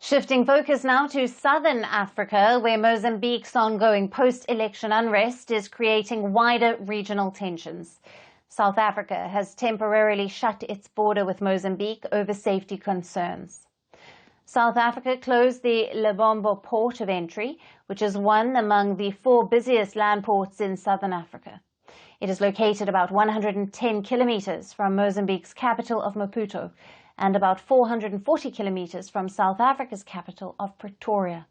Shifting focus now to southern Africa, where Mozambique's ongoing post-election unrest is creating wider regional tensions. South Africa has temporarily shut its border with Mozambique over safety concerns. South Africa closed the Lebombo port of entry, which is one among the 4 busiest land ports in southern Africa. It is located about 110 kilometers from Mozambique's capital of Maputo and about 440 kilometers from South Africa's capital of Pretoria.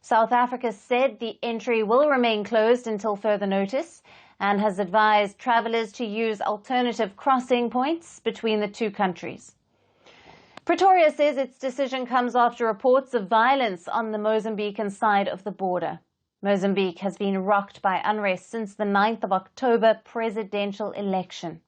South Africa said the entry will remain closed until further notice and has advised travelers to use alternative crossing points between the two countries. Pretoria says its decision comes after reports of violence on the Mozambican side of the border. Mozambique has been rocked by unrest since the 9th of October presidential election.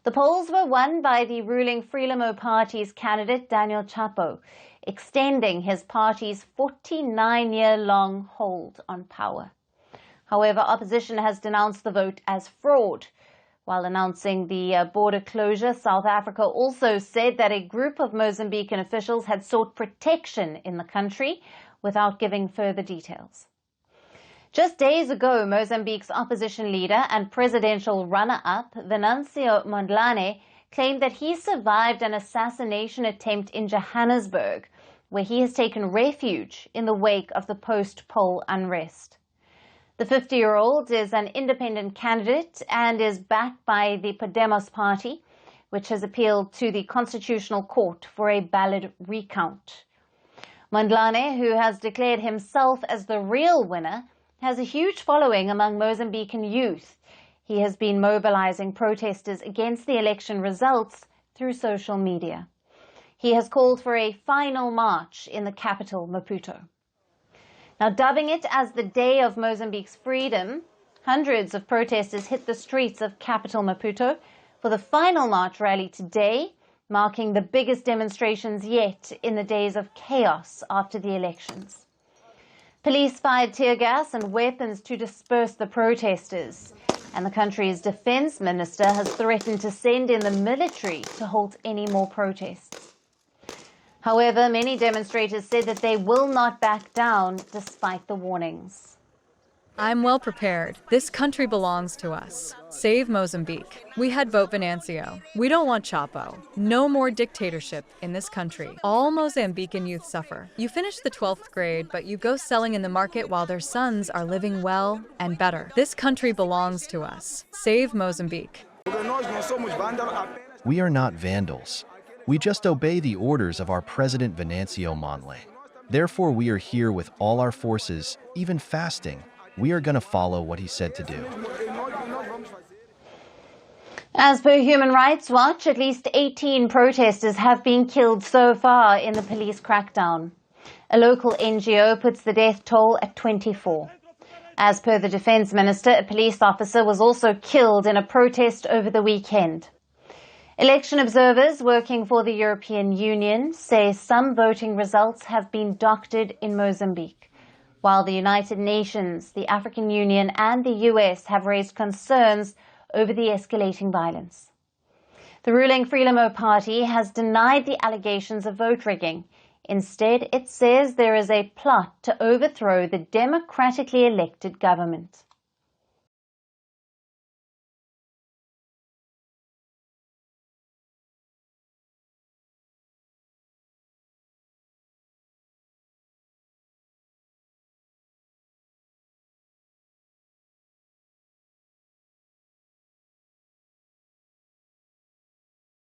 The polls were won by the ruling Frelimo Party's candidate Daniel Chapo, extending his party's 49-year-long hold on power. However, opposition has denounced the vote as fraud. While announcing the border closure, South Africa also said that a group of Mozambican officials had sought protection in the country without giving further details. Just days ago, Mozambique's opposition leader and presidential runner-up, Venancio Mondlane, claimed that he survived an assassination attempt in Johannesburg, where he has taken refuge in the wake of the post-poll unrest. The 50-year-old is an independent candidate and is backed by the Podemos party, which has appealed to the Constitutional Court for a ballot recount. Mondlane, who has declared himself as the real winner, has a huge following among Mozambican youth. He has been mobilizing protesters against the election results through social media. He has called for a final march in the capital, Maputo. Now, dubbing it as the Day of Mozambique's Freedom, hundreds of protesters hit the streets of capital Maputo for the final march rally today, marking the biggest demonstrations yet in the days of chaos after the elections. Police fired tear gas and weapons to disperse the protesters, and the country's defense minister has threatened to send in the military to halt any more protests. However, many demonstrators said that they will not back down despite the warnings. I'm well prepared. This country belongs to us. Save Mozambique. We had vote Venancio. We don't want Chapo. No more dictatorship in this country. All Mozambican youth suffer. You finish the 12th grade, but you go selling in the market while their sons are living well and better. This country belongs to us. Save Mozambique. We are not vandals. We just obey the orders of our president Venancio Mondlane. Therefore, we are here with all our forces, even fasting. We are going to follow what he said to do. As per Human Rights Watch, at least 18 protesters have been killed so far in the police crackdown. A local NGO puts the death toll at 24. As per the defense minister, a police officer was also killed in a protest over the weekend. Election observers working for the European Union say some voting results have been doctored in Mozambique, while the United Nations, the African Union and the US have raised concerns over the escalating violence. The ruling Frelimo Party has denied the allegations of vote rigging. Instead, it says there is a plot to overthrow the democratically elected government.